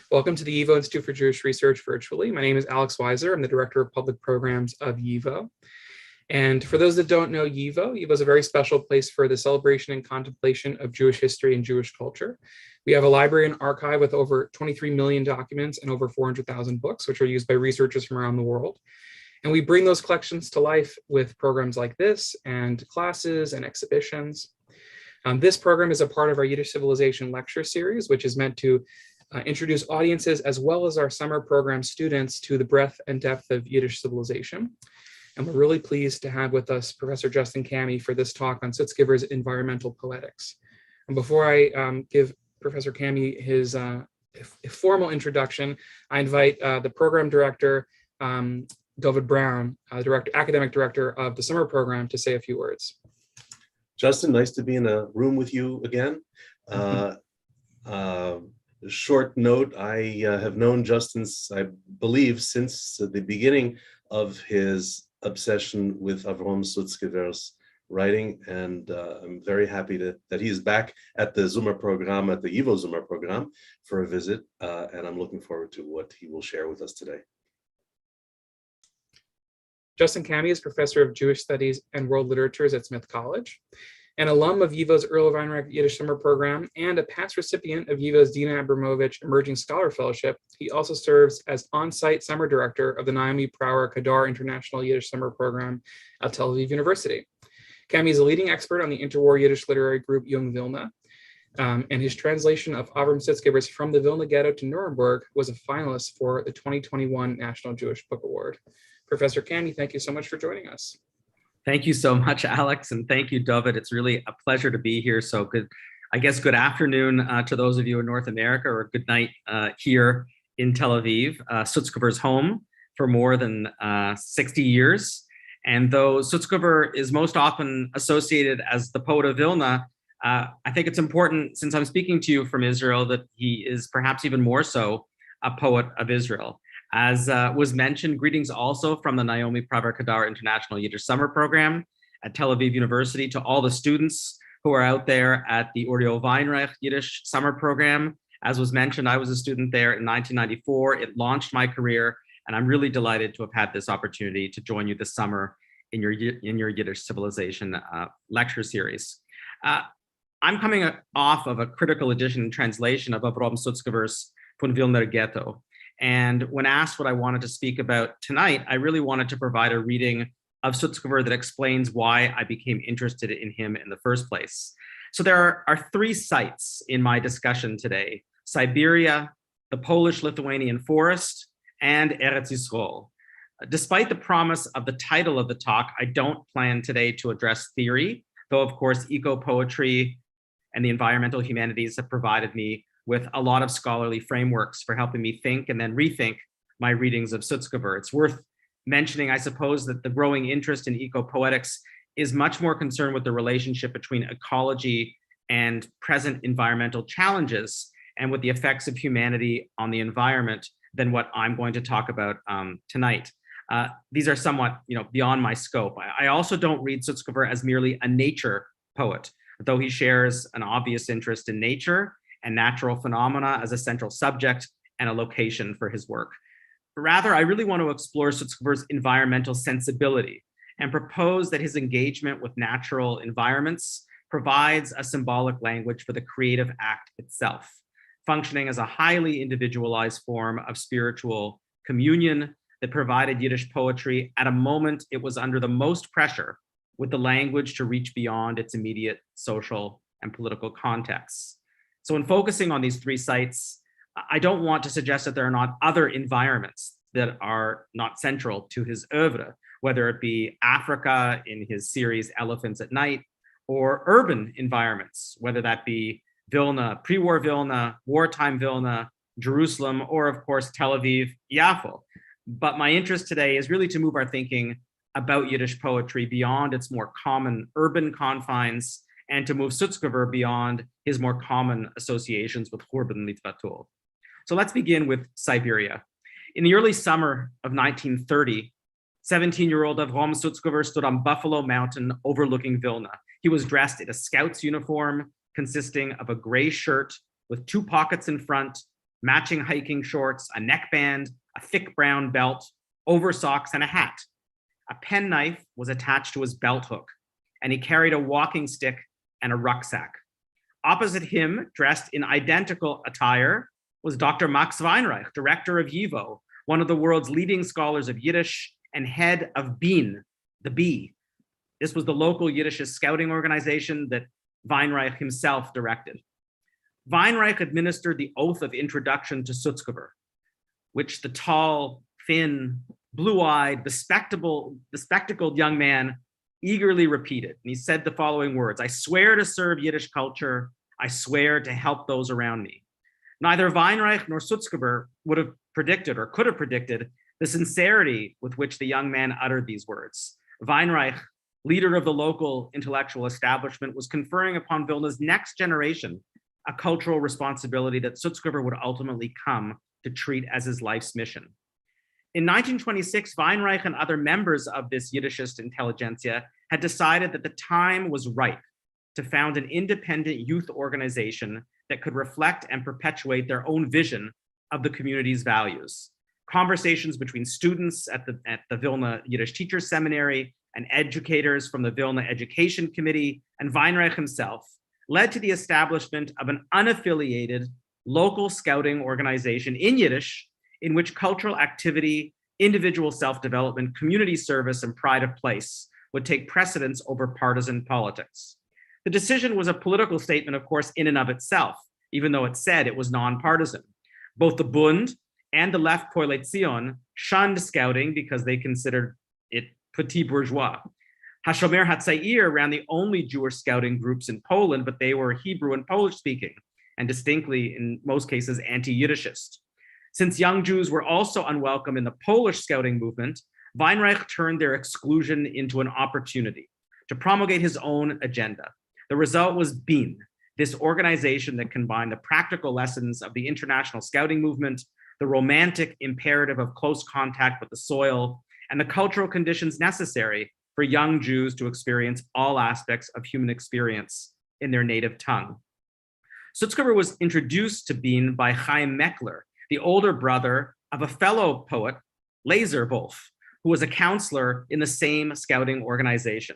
Welcome to the YIVO Institute for Jewish Research virtually. My name is Alex Weiser. I'm the Director of Public Programs of YIVO. And for those that don't know YIVO is a very special place for the celebration and contemplation of Jewish history and Jewish culture. We have a library and archive with over 23 million documents and over 400,000 books, which are used by researchers from around the world. And we bring those collections to life with programs like this and classes and exhibitions. This program is a part of our Yiddish Civilization lecture series, which is meant to introduce audiences as well as our summer program students to the breadth and depth of Yiddish civilization. And we're really pleased to have with us Professor Justin Cammy for this talk on Sutzkever's environmental poetics. And before I give Professor Cammy his formal introduction, I invite the program director, David Brown, academic director of the summer program, to say a few words. Justin, nice to be in a room with you again. Short note, I have known Justin, I believe, since the beginning of his obsession with Avrom Sutzkever's writing, and I'm very happy that he's back at the Zoomer program, at the YIVO Zoomer program, for a visit, and I'm looking forward to what he will share with us today. Justin Cammy is Professor of Jewish Studies and World Literatures at Smith College, an alum of YIVO's Earl of Einrach Yiddish Summer Program, and a past recipient of YIVO's Dina Abramovich Emerging Scholar Fellowship. He also serves as on-site summer director of the Naomi Prower Kadar International Yiddish Summer Program at Tel Aviv University. Cammy is a leading expert on the interwar Yiddish literary group Young Vilna, and his translation of Avram Sutzkever's From the Vilna Ghetto to Nuremberg was a finalist for the 2021 National Jewish Book Award. Professor Cammy, thank you so much for joining us. Thank you so much, Alex, and thank you, David. It's really a pleasure to be here. So good afternoon to those of you in North America, or good night here in Tel Aviv, Sutzkever's home for more than 60 years. And though Sutzkever is most often associated as the poet of Vilna, I think it's important, since I'm speaking to you from Israel, that he is perhaps even more so a poet of Israel. As was mentioned, greetings also from the Naomi Prower Kadar International Yiddish Summer Program at Tel Aviv University to all the students who are out there at the Earl of Einrach Yiddish Summer Program. As was mentioned, I was a student there in 1994. It launched my career, and I'm really delighted to have had this opportunity to join you this summer in your Yiddish Civilization lecture series. I'm coming off of a critical edition and translation of Avrom Sutzkever's Von Vilna Ghetto. And when asked what I wanted to speak about tonight, I really wanted to provide a reading of Sutzkever that explains why I became interested in him in the first place. So there are three sites in my discussion today: Siberia, the Polish-Lithuanian forest, and Eretz Yisrael. Despite the promise of the title of the talk, I don't plan today to address theory, though of course eco-poetry and the environmental humanities have provided me with a lot of scholarly frameworks for helping me think and then rethink my readings of Sutzkever. It's worth mentioning, I suppose, that the growing interest in eco-poetics is much more concerned with the relationship between ecology and present environmental challenges and with the effects of humanity on the environment than what I'm going to talk about tonight. These are somewhat, beyond my scope. I also don't read Sutzkever as merely a nature poet, though he shares an obvious interest in nature and natural phenomena as a central subject and a location for his work. Rather, I really want to explore Sutzkever's environmental sensibility and propose that his engagement with natural environments provides a symbolic language for the creative act itself, functioning as a highly individualized form of spiritual communion that provided Yiddish poetry at a moment it was under the most pressure with the language to reach beyond its immediate social and political contexts. So in focusing on these three sites, I don't want to suggest that there are not other environments that are not central to his oeuvre, whether it be Africa in his series Elephants at Night, or urban environments, whether that be Vilna, pre-war Vilna, wartime Vilna, Jerusalem, or of course, Tel Aviv, Yafo. But my interest today is really to move our thinking about Yiddish poetry beyond its more common urban confines and to move Sutzkever beyond his more common associations with Churban Litvatul. So let's begin with Siberia. In the early summer of 1930, 17-year-old Avrom Sutzkever stood on Buffalo Mountain overlooking Vilna. He was dressed in a scout's uniform consisting of a gray shirt with two pockets in front, matching hiking shorts, a neckband, a thick brown belt, oversocks, and a hat. A penknife was attached to his belt hook, and he carried a walking stick and a rucksack. Opposite him, dressed in identical attire, was Dr. Max Weinreich, director of YIVO, one of the world's leading scholars of Yiddish and head of BEAN, the Bee. This was the local Yiddish scouting organization that Weinreich himself directed. Weinreich administered the oath of introduction to Sutzkever, which the tall, thin, blue-eyed, bespectacled young man eagerly repeated. And he said the following words: "I swear to serve Yiddish culture. I swear to help those around me." Neither Weinreich nor Sutzkever would have predicted or could have predicted the sincerity with which the young man uttered these words. Weinreich, leader of the local intellectual establishment, was conferring upon Vilna's next generation a cultural responsibility that Sutzkever would ultimately come to treat as his life's mission. In 1926, Weinreich and other members of this Yiddishist intelligentsia had decided that the time was ripe to found an independent youth organization that could reflect and perpetuate their own vision of the community's values. Conversations between students at the Vilna Yiddish Teachers Seminary and educators from the Vilna Education Committee and Weinreich himself led to the establishment of an unaffiliated local scouting organization in Yiddish, in which cultural activity, individual self-development, community service, and pride of place would take precedence over partisan politics. The decision was a political statement, of course, in and of itself, even though it said it was nonpartisan. Both the Bund and the left Koalition shunned scouting because they considered it petit bourgeois. Hashomer Hatzair ran the only Jewish scouting groups in Poland, but they were Hebrew and Polish speaking, and distinctly, in most cases, anti-Yiddishist. Since young Jews were also unwelcome in the Polish scouting movement, Weinreich turned their exclusion into an opportunity to promulgate his own agenda. The result was BEAN, this organization that combined the practical lessons of the international scouting movement, the romantic imperative of close contact with the soil, and the cultural conditions necessary for young Jews to experience all aspects of human experience in their native tongue. Sutzkever was introduced to BEAN by Chaim Meckler, the older brother of a fellow poet, Lazer Wolf, who was a counselor in the same scouting organization.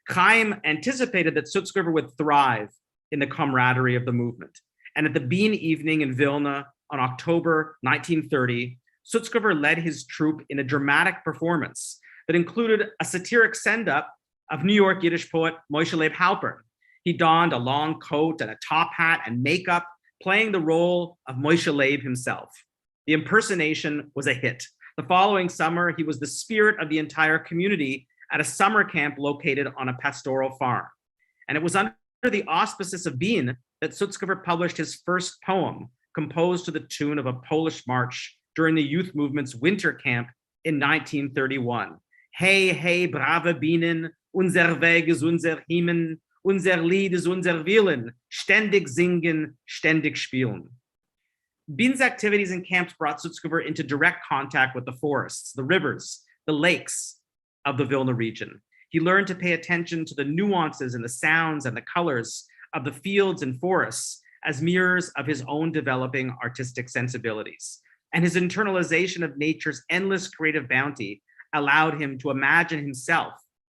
Chaim anticipated that Sutzkever would thrive in the camaraderie of the movement. And at the BEAN evening in Vilna on October 1930, Sutzkever led his troupe in a dramatic performance that included a satiric send-up of New York Yiddish poet Moshe Leib Halpern. He donned a long coat and a top hat and makeup, playing the role of Moshe Leib himself. The impersonation was a hit. The following summer, he was the spirit of the entire community at a summer camp located on a pastoral farm. And it was under the auspices of BEAN that Sutzkever published his first poem, composed to the tune of a Polish march during the youth movement's winter camp in 1931. Hey, hey, brave Bienen, unser Weg ist unser Himmel, unser Lied ist unser Willen, ständig singen, ständig spielen. BEAN's activities in camps brought Sutzkever into direct contact with the forests, the rivers, the lakes of the Vilna region. He learned to pay attention to the nuances and the sounds and the colors of the fields and forests as mirrors of his own developing artistic sensibilities. And his internalization of nature's endless creative bounty allowed him to imagine himself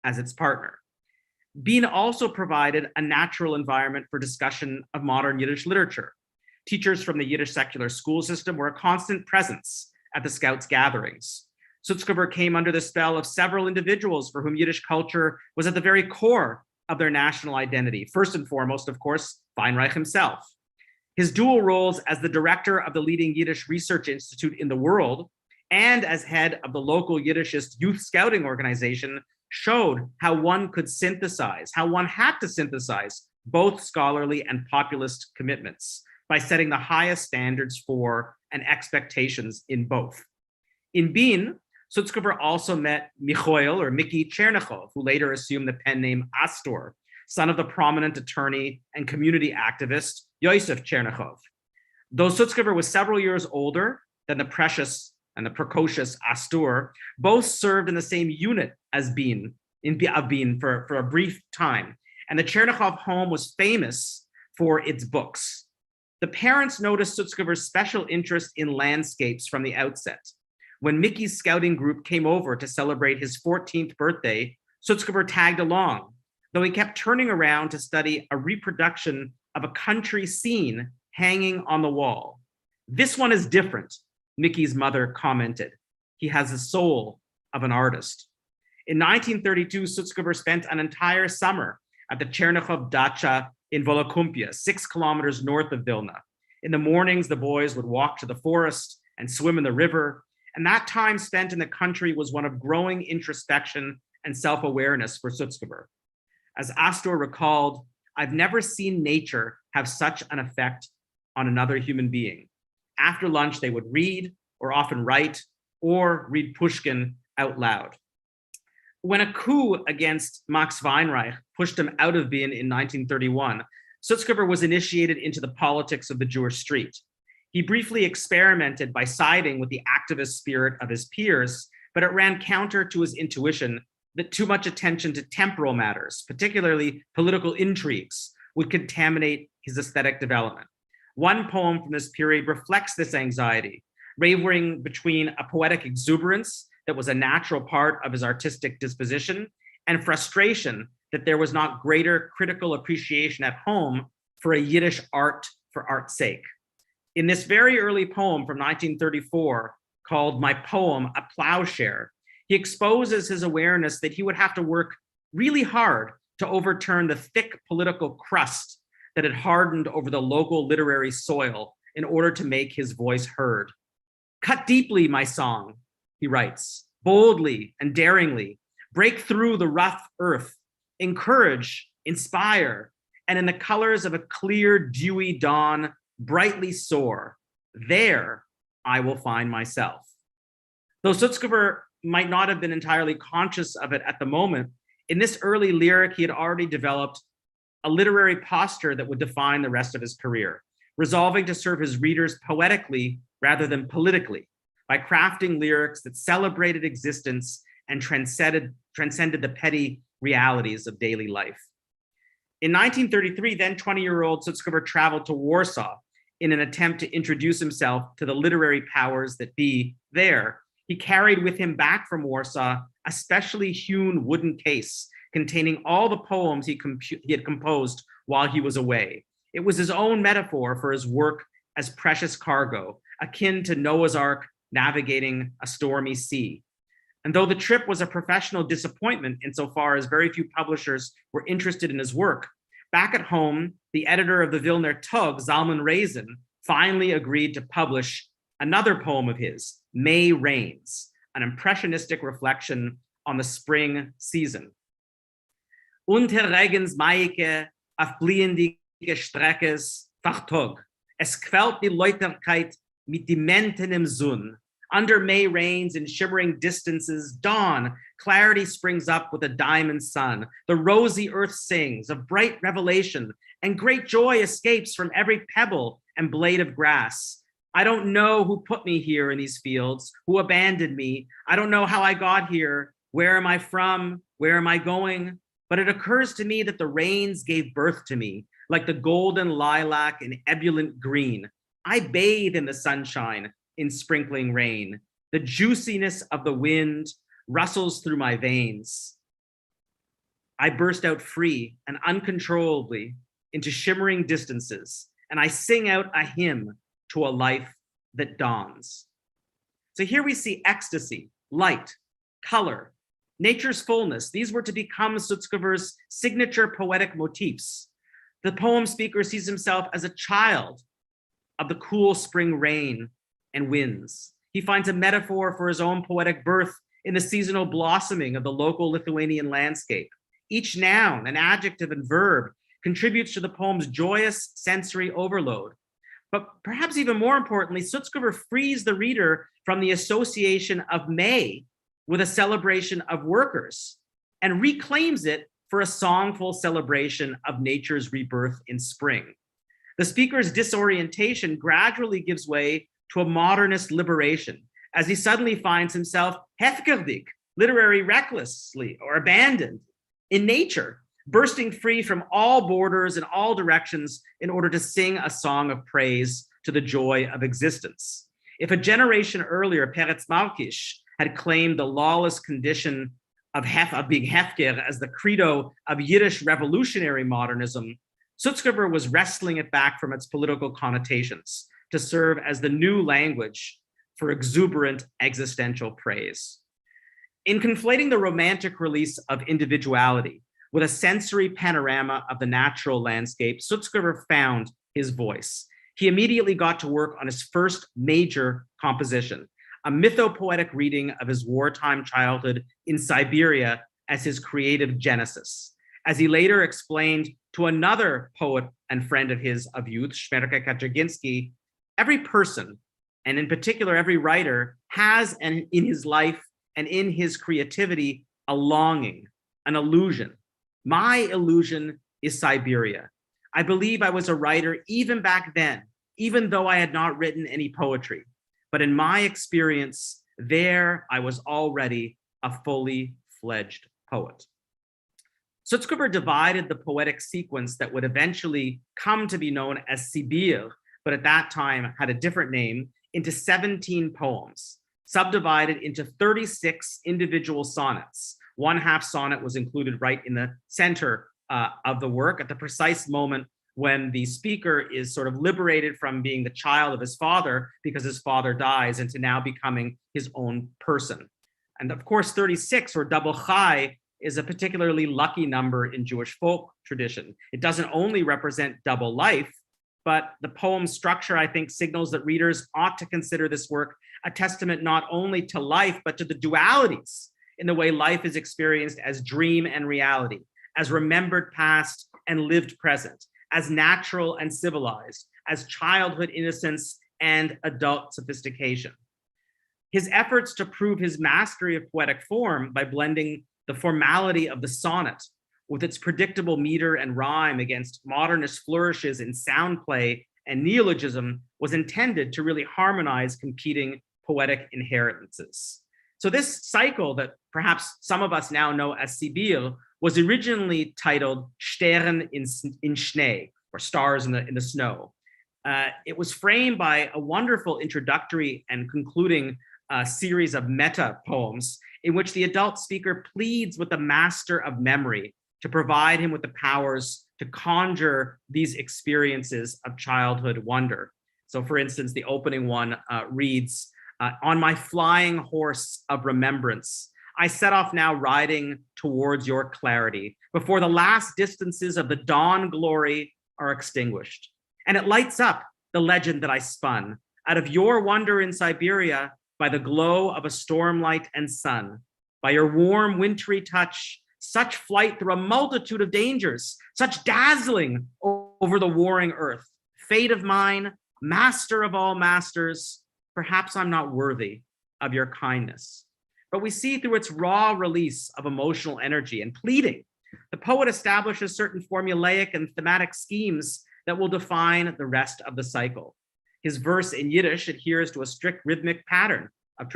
as its partner. BEAN also provided a natural environment for discussion of modern Yiddish literature. Teachers from the Yiddish secular school system were a constant presence at the Scouts' gatherings. Sutzkever came under the spell of several individuals for whom Yiddish culture was at the very core of their national identity. First and foremost, of course, Weinreich himself. His dual roles as the director of the leading Yiddish research institute in the world and as head of the local Yiddishist youth scouting organization showed how one could synthesize, how one had to synthesize both scholarly and populist commitments by setting the highest standards for and expectations in both. In BEAN, Sutzkever also met Michoel or Mickey Chernichov, who later assumed the pen name Astor, son of the prominent attorney and community activist Yosef Chernichov. Though Sutzkever was several years older than the precious and the precocious Astor, both served in the same unit as BEAN, for a brief time. And the Chernichov home was famous for its books. The parents noticed Sutzkever's special interest in landscapes from the outset. When Mickey's scouting group came over to celebrate his 14th birthday, Sutzkever tagged along, though he kept turning around to study a reproduction of a country scene hanging on the wall. "This one is different," Mickey's mother commented. "He has the soul of an artist." In 1932, Sutzkever spent an entire summer at the Chernichov dacha in Volokumpia, 6 kilometers north of Vilna. In the mornings, the boys would walk to the forest and swim in the river, and that time spent in the country was one of growing introspection and self-awareness for Sutzkever. As Astor recalled, "I've never seen nature have such an effect on another human being." After lunch, they would read, or often write, or read Pushkin out loud. When a coup against Max Weinreich pushed him out of Wien in 1931, Sutzkever was initiated into the politics of the Jewish street. He briefly experimented by siding with the activist spirit of his peers, but it ran counter to his intuition that too much attention to temporal matters, particularly political intrigues, would contaminate his aesthetic development. One poem from this period reflects this anxiety, wavering between a poetic exuberance that was a natural part of his artistic disposition and frustration that there was not greater critical appreciation at home for a Yiddish art for art's sake. In this very early poem from 1934, called My Poem, A Plowshare, he exposes his awareness that he would have to work really hard to overturn the thick political crust that had hardened over the local literary soil in order to make his voice heard. "Cut deeply, my song," he writes, "boldly and daringly, break through the rough earth, encourage, inspire, and in the colors of a clear, dewy dawn, brightly soar. There I will find myself." Though Sutzkever might not have been entirely conscious of it at the moment, in this early lyric, he had already developed a literary posture that would define the rest of his career, resolving to serve his readers poetically rather than politically, by crafting lyrics that celebrated existence and transcended the petty realities of daily life. In 1933, then 20-year-old Sutzkever traveled to Warsaw in an attempt to introduce himself to the literary powers that be there. He carried with him back from Warsaw a specially hewn wooden case containing all the poems he had composed while he was away. It was his own metaphor for his work as precious cargo, akin to Noah's Ark navigating a stormy sea. And though the trip was a professional disappointment insofar as very few publishers were interested in his work, back at home, the editor of the Vilner Tug, Zalman Raisin, finally agreed to publish another poem of his, May Rains, an impressionistic reflection on the spring season. Unter Regens Maike, auf bliedige Streckes, Fachtog, es quält die Läuterkeit mit die Menten im Sun. Under May rains in shimmering distances, dawn, clarity springs up with a diamond sun. The rosy earth sings of bright revelation, and great joy escapes from every pebble and blade of grass. I don't know who put me here in these fields, who abandoned me. I don't know how I got here. Where am I from? Where am I going? But it occurs to me that the rains gave birth to me, like the golden lilac and ebullient green. I bathe in the sunshine, in sprinkling rain. The juiciness of the wind rustles through my veins. I burst out free and uncontrollably into shimmering distances, and I sing out a hymn to a life that dawns. So here we see ecstasy, light, color, nature's fullness. These were to become Sutzkever's signature poetic motifs. The poem speaker sees himself as a child of the cool spring rain and winds. He finds a metaphor for his own poetic birth in the seasonal blossoming of the local Lithuanian landscape. Each noun, an adjective, and verb contributes to the poem's joyous sensory overload. But perhaps even more importantly, Sutzkever frees the reader from the association of May with a celebration of workers and reclaims it for a songful celebration of nature's rebirth in spring. The speaker's disorientation gradually gives way to a modernist liberation as he suddenly finds himself hefgerdig, literary recklessly or abandoned in nature, bursting free from all borders and all directions in order to sing a song of praise to the joy of existence. If a generation earlier, Peretz Malkish had claimed the lawless condition of being hefker as the credo of Yiddish revolutionary modernism, Sutzkever was wrestling it back from its political connotations to serve as the new language for exuberant existential praise. In conflating the romantic release of individuality with a sensory panorama of the natural landscape, Sutzkever found his voice. He immediately got to work on his first major composition, a mythopoetic reading of his wartime childhood in Siberia as his creative genesis. As he later explained to another poet and friend of his of youth, Shmerke Kaczerginsky, every person, and in particular every writer, has in his life and in his creativity a longing, an illusion. My illusion is Siberia. I believe I was a writer even back then, even though I had not written any poetry. But in my experience, there I was already a fully fledged poet. Sutzkever divided the poetic sequence that would eventually come to be known as Sibir, but at that time had a different name, into 17 poems, subdivided into 36 individual sonnets. One half sonnet was included right in the center of the work at the precise moment when the speaker is sort of liberated from being the child of his father because his father dies into now becoming his own person. And of course, 36 or double chai is a particularly lucky number in Jewish folk tradition. It doesn't only represent double life, but the poem structure, I think, signals that readers ought to consider this work a testament not only to life, but to the dualities in the way life is experienced as dream and reality, as remembered past and lived present, as natural and civilized, as childhood innocence and adult sophistication. His efforts to prove his mastery of poetic form by blending the formality of the sonnet with its predictable meter and rhyme against modernist flourishes in sound play and neologism was intended to really harmonize competing poetic inheritances. So this cycle that perhaps some of us now know as Sibir was originally titled Stern in Schnee, or Stars in the Snow. It was framed by a wonderful introductory and concluding series of meta poems in which the adult speaker pleads with the master of memory to provide him with the powers to conjure these experiences of childhood wonder. So for instance, the opening one reads, on my flying horse of remembrance, I set off now riding towards your clarity before the last distances of the dawn glory are extinguished. And it lights up the legend that I spun out of your wonder in Siberia by the glow of a stormlight and sun, by your warm wintry touch, such flight through a multitude of dangers, such dazzling over the warring earth. Fate of mine, master of all masters, perhaps I'm not worthy of your kindness. But we see through its raw release of emotional energy and pleading, the poet establishes certain formulaic and thematic schemes that will define the rest of the cycle. His verse in Yiddish adheres to a strict rhythmic pattern of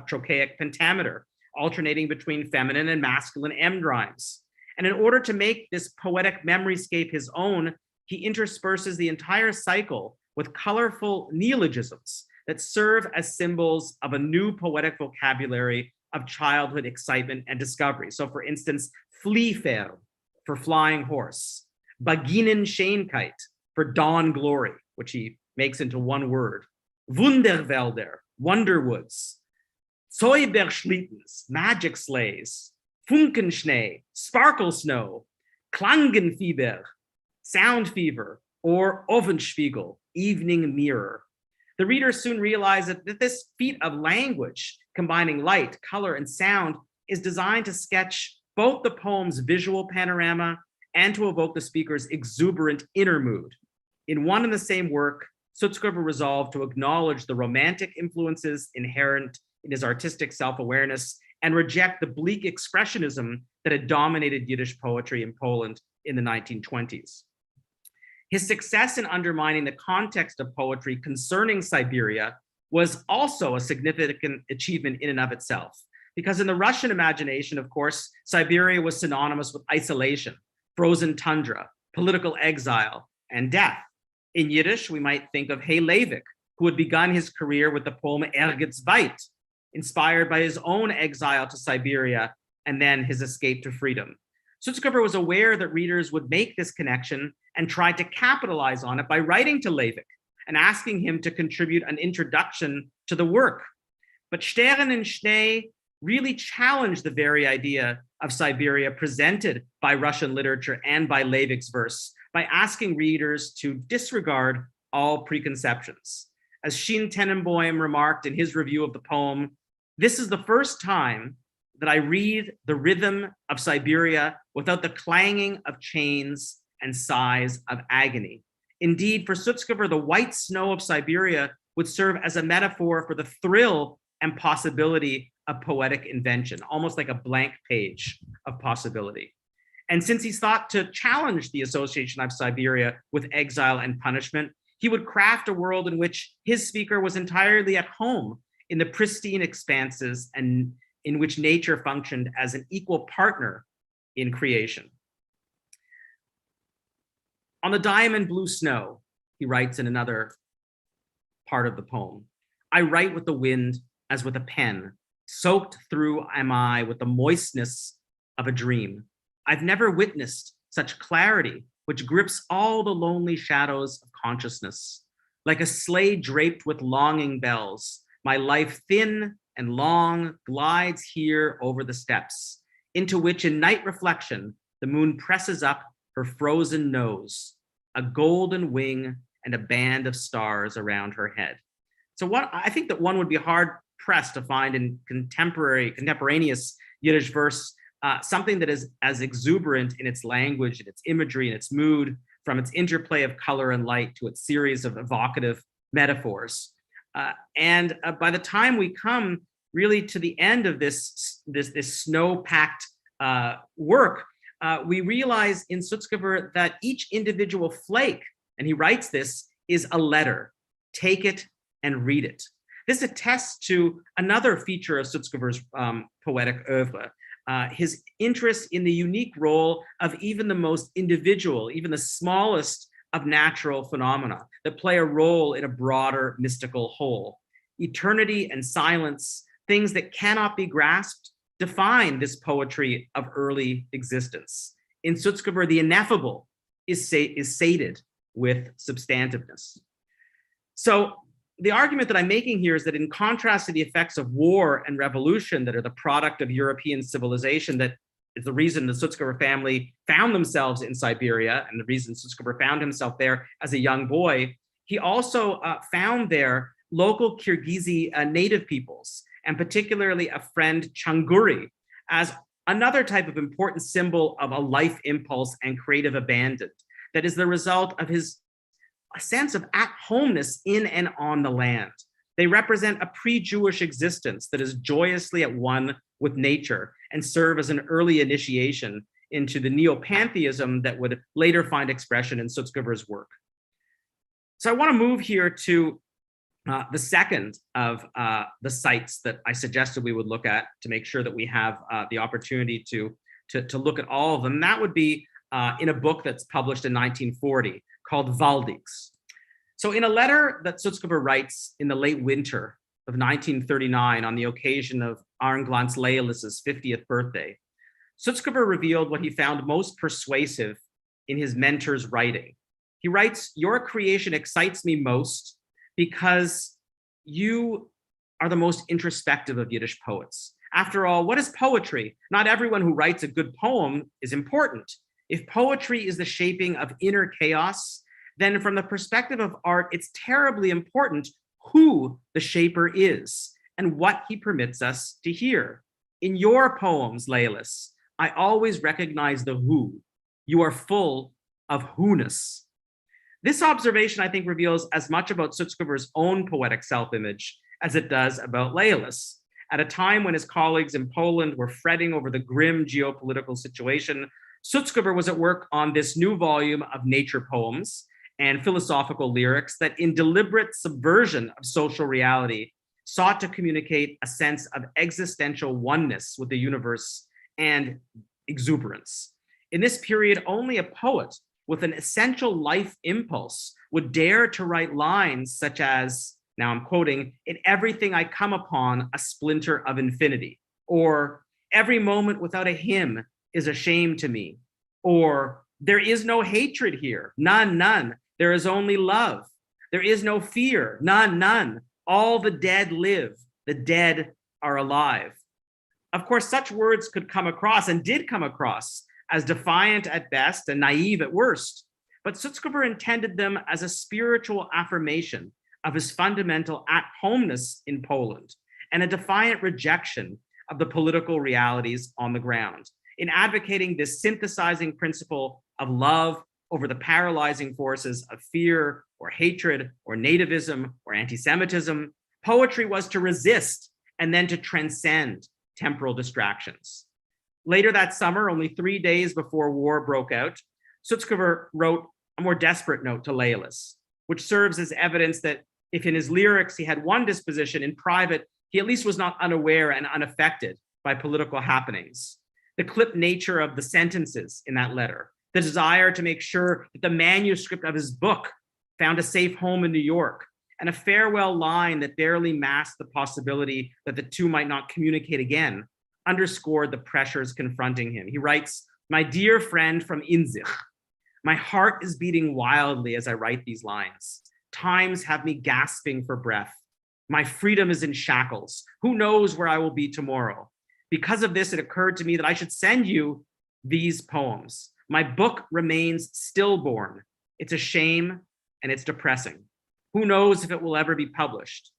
trochaic pentameter, alternating between feminine and masculine M rhymes. And in order to make this poetic memoryscape his own, he intersperses the entire cycle with colorful neologisms that serve as symbols of a new poetic vocabulary of childhood excitement and discovery. So for instance, Vliefer for flying horse, Baginen Scheenkeit for dawn glory, which he makes into one word, Wunderwälder, wonderwoods, Zauberschlittens, magic sleighs, Funkenschnee, sparkle snow, Klangenfieber, sound fever, or Ofenspiegel, evening mirror. The reader soon realized that this feat of language, combining light, color, and sound, is designed to sketch both the poem's visual panorama and to evoke the speaker's exuberant inner mood. In one and the same work, Sutzkever resolved to acknowledge the romantic influences inherent in his artistic self-awareness and reject the bleak expressionism that had dominated Yiddish poetry in Poland in the 1920s. His success in undermining the context of poetry concerning Siberia was also a significant achievement in and of itself, because in the Russian imagination, of course, Siberia was synonymous with isolation, frozen tundra, political exile, and death. In Yiddish, we might think of Hey Leivik, who had begun his career with the poem Ergetz Weit, inspired by his own exile to Siberia and then his escape to freedom. Sutzkever was aware that readers would make this connection and tried to capitalize on it by writing to Leivik and asking him to contribute an introduction to the work. But Stern and Schnee really challenged the very idea of Siberia presented by Russian literature and by Leivik's verse by asking readers to disregard all preconceptions. As Shin Tenenbaum remarked in his review of the poem, "This is the first time that I read the rhythm of Siberia without the clanging of chains and sighs of agony." Indeed, for Sutzkever, the white snow of Siberia would serve as a metaphor for the thrill and possibility of poetic invention, almost like a blank page of possibility. And since he sought to challenge the association of Siberia with exile and punishment, he would craft a world in which his speaker was entirely at home in the pristine expanses and in which nature functioned as an equal partner in creation. On the diamond blue snow, he writes in another part of the poem, "I write with the wind as with a pen, soaked through am I with the moistness of a dream. I've never witnessed such clarity, which grips all the lonely shadows of consciousness. Like a sleigh draped with longing bells, my life thin and long glides here over the steppes, into which in night reflection, the moon presses up her frozen nose, a golden wing and a band of stars around her head." So I think that one would be hard pressed to find in contemporaneous Yiddish verse something that is as exuberant in its language, in its imagery, in its mood, from its interplay of color and light to its series of evocative metaphors. And by the time we come really to the end of this snow-packed work, we realize in Sutzkever that each individual flake, and he writes this, is a letter. Take it and read it. This attests to another feature of Sutzkever's poetic oeuvre, his interest in the unique role of even the most individual, even the smallest of natural phenomena that play a role in a broader mystical whole. Eternity and silence, things that cannot be grasped, define this poetry of early existence. In Sutzkever, the ineffable is sated with substantiveness. So the argument that I'm making here is that in contrast to the effects of war and revolution that are the product of European civilization, that is the reason the Sutzkever family found themselves in Siberia and the reason Sutzkever found himself there as a young boy, he also found there local Kyrgyz native peoples, and particularly a friend Changuri, as another type of important symbol of a life impulse and creative abandon that is the result of his sense of at-homeness in and on the land. They represent a pre-Jewish existence that is joyously at one with nature and serve as an early initiation into the neo-pantheism that would later find expression in Sutzkever's work. So I want to move here to the second of the sites that I suggested we would look at to make sure that we have the opportunity to look at all of them. That would be in a book that's published in 1940 called Valdix. So in a letter that Sutzkever writes in the late winter of 1939 on the occasion of Arnglanz Lealis's 50th birthday, Sutzkever revealed what he found most persuasive in his mentor's writing. He writes, "Your creation excites me most because you are the most introspective of Yiddish poets. After all, what is poetry? Not everyone who writes a good poem is important. If poetry is the shaping of inner chaos, then from the perspective of art, it's terribly important who the shaper is and what he permits us to hear. In your poems, Leilis, I always recognize the who. You are full of who-ness." This observation, I think, reveals as much about Sutzkever's own poetic self-image as it does about Leilis. At a time when his colleagues in Poland were fretting over the grim geopolitical situation, Sutzkever was at work on this new volume of nature poems and philosophical lyrics that, in deliberate subversion of social reality, sought to communicate a sense of existential oneness with the universe and exuberance. In this period, only a poet with an essential life impulse would dare to write lines such as, now I'm quoting, "In everything I come upon a splinter of infinity," or "Every moment without a hymn is a shame to me," or "There is no hatred here, none, none. There is only love. There is no fear, none, none. All the dead live, the dead are alive." Of course, such words could come across and did come across as defiant at best and naive at worst, but Sutzkever intended them as a spiritual affirmation of his fundamental at-homeness in Poland and a defiant rejection of the political realities on the ground. In advocating this synthesizing principle of love over the paralyzing forces of fear or hatred or nativism or anti-Semitism, poetry was to resist and then to transcend temporal distractions. Later that summer, only 3 days before war broke out, Sutzkever wrote a more desperate note to Leilis, which serves as evidence that if in his lyrics he had one disposition, in private, he at least was not unaware and unaffected by political happenings. The clipped nature of the sentences in that letter, the desire to make sure that the manuscript of his book found a safe home in New York, and a farewell line that barely masked the possibility that the two might not communicate again, underscored the pressures confronting him. He writes, "My dear friend from Inzich, my heart is beating wildly as I write these lines. Times have me gasping for breath. My freedom is in shackles. Who knows where I will be tomorrow? Because of this, it occurred to me that I should send you these poems. My book remains stillborn. It's a shame and it's depressing. Who knows if it will ever be published?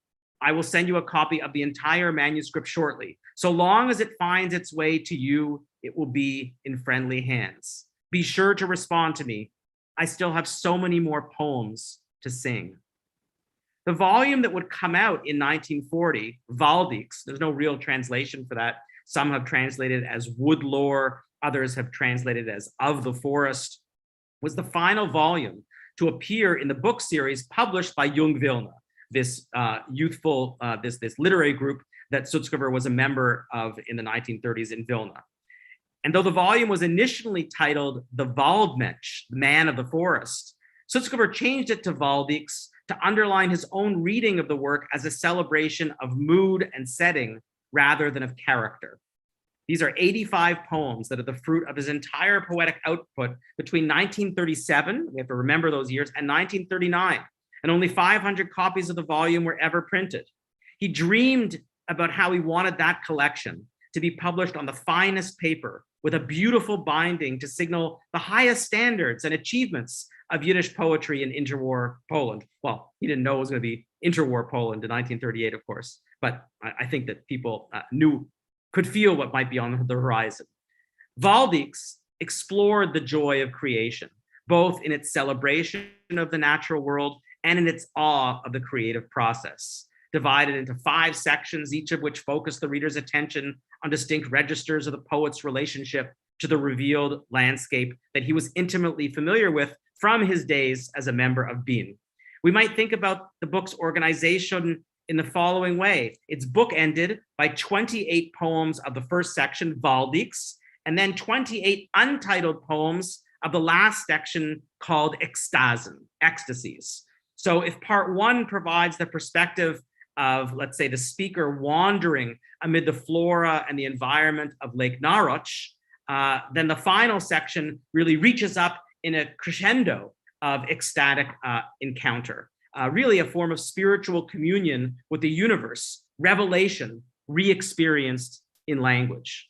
I will send you a copy of the entire manuscript shortly. So long as it finds its way to you, it will be in friendly hands. Be sure to respond to me. I still have so many more poems to sing." The volume that would come out in 1940, Valdix, there's no real translation for that. Some have translated as Woodlore, others have translated as Of the Forest, was the final volume to appear in the book series published by Jung Vilna, this youthful, this literary group that Sutzkever was a member of in the 1930s in Vilna. And though the volume was initially titled The Waldmensch, the Man of the Forest, Sutzkever changed it to Valdix to underline his own reading of the work as a celebration of mood and setting rather than of character. These are 85 poems that are the fruit of his entire poetic output between 1937, we have to remember those years, and 1939, and only 500 copies of the volume were ever printed. He dreamed about how he wanted that collection to be published on the finest paper with a beautiful binding to signal the highest standards and achievements of Yiddish poetry in interwar Poland. Well, he didn't know it was going to be interwar Poland in 1938, of course, but I think that people could feel what might be on the horizon. Valdix explored the joy of creation, both in its celebration of the natural world and in its awe of the creative process. Divided into 5 sections, each of which focus the reader's attention on distinct registers of the poet's relationship to the revealed landscape that he was intimately familiar with from his days as a member of Bin. We might think about the book's organization in the following way. It's bookended by 28 poems of the first section, Valdix, and then 28 untitled poems of the last section called Ecstasies. So if part 1 provides the perspective of, let's say, the speaker wandering amid the flora and the environment of Lake Naroch, then the final section really reaches up in a crescendo of ecstatic encounter, really a form of spiritual communion with the universe, revelation, re-experienced in language.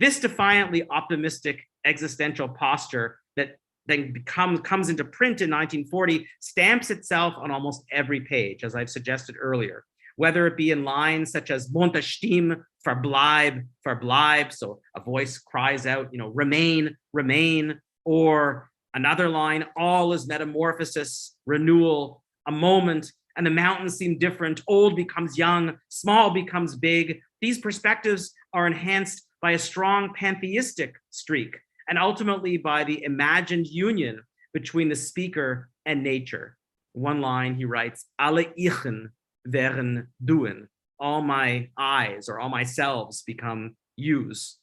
This defiantly optimistic existential posture that then comes into print in 1940 stamps itself on almost every page, as I've suggested earlier, whether it be in lines such as "Bunte Stimme, verbleib, verbleib," so a voice cries out, remain, remain, or another line, "All is metamorphosis, renewal, a moment, and the mountains seem different, old becomes young, small becomes big." These perspectives are enhanced by a strong pantheistic streak, and ultimately by the imagined union between the speaker and nature. One line he writes, "Alle ichen werden duen," all my eyes or all my selves become yous.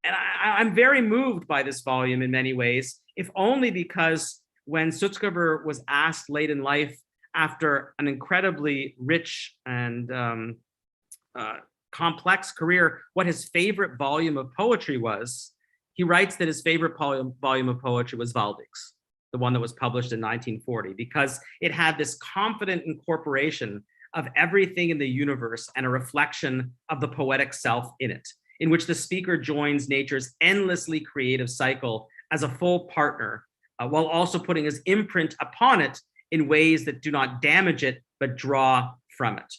I'm very moved by this volume in many ways, if only because when Sutzkever was asked late in life, after an incredibly rich and complex career, what his favorite volume of poetry was, he writes that his favorite volume of poetry was Valdix, the one that was published in 1940, because it had this confident incorporation of everything in the universe and a reflection of the poetic self in it, in which the speaker joins nature's endlessly creative cycle as a full partner, while also putting his imprint upon it in ways that do not damage it, but draw from it.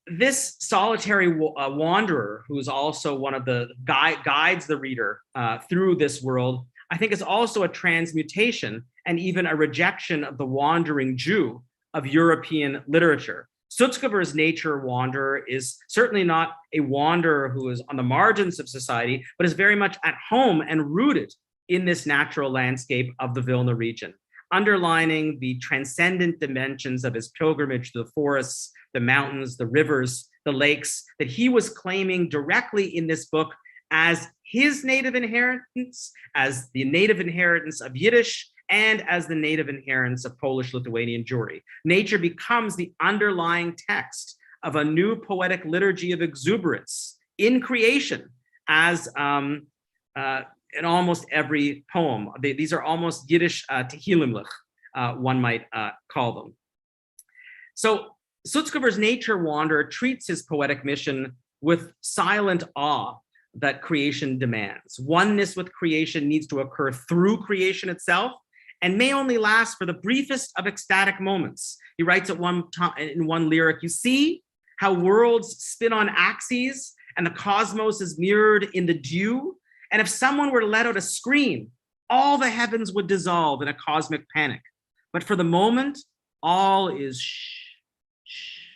This solitary wanderer, who is also one of the guides the reader through this world, I think is also a transmutation and even a rejection of the wandering Jew of European literature. Sutzkever's nature wanderer is certainly not a wanderer who is on the margins of society, but is very much at home and rooted in this natural landscape of the Vilna region, underlining the transcendent dimensions of his pilgrimage to the forests, the mountains, the rivers, the lakes, that he was claiming directly in this book as his native inheritance, as the native inheritance of Yiddish, and as the native inheritance of Polish-Lithuanian Jewry. Nature becomes the underlying text of a new poetic liturgy of exuberance in creation, as in almost every poem. These are almost Yiddish tehillimlich, one might call them. So Sutzkever's nature wanderer treats his poetic mission with silent awe that creation demands. Oneness with creation needs to occur through creation itself and may only last for the briefest of ecstatic moments. He writes at one time in one lyric, "You see how worlds spin on axes and the cosmos is mirrored in the dew? And if someone were to let out a scream, all the heavens would dissolve in a cosmic panic. But for the moment, all is shh, shh,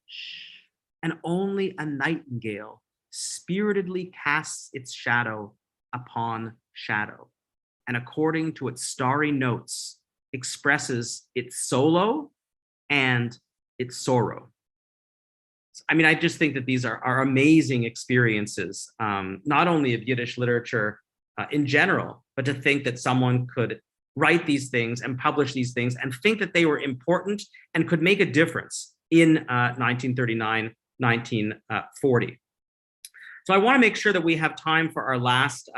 shh, and only a nightingale spiritedly casts its shadow upon shadow, and according to its starry notes, expresses its solo and its sorrow." I mean, I just think that these are amazing experiences, not only of Yiddish literature in general, but to think that someone could write these things and publish these things and think that they were important and could make a difference in 1939, 1940. So I want to make sure that we have time for our last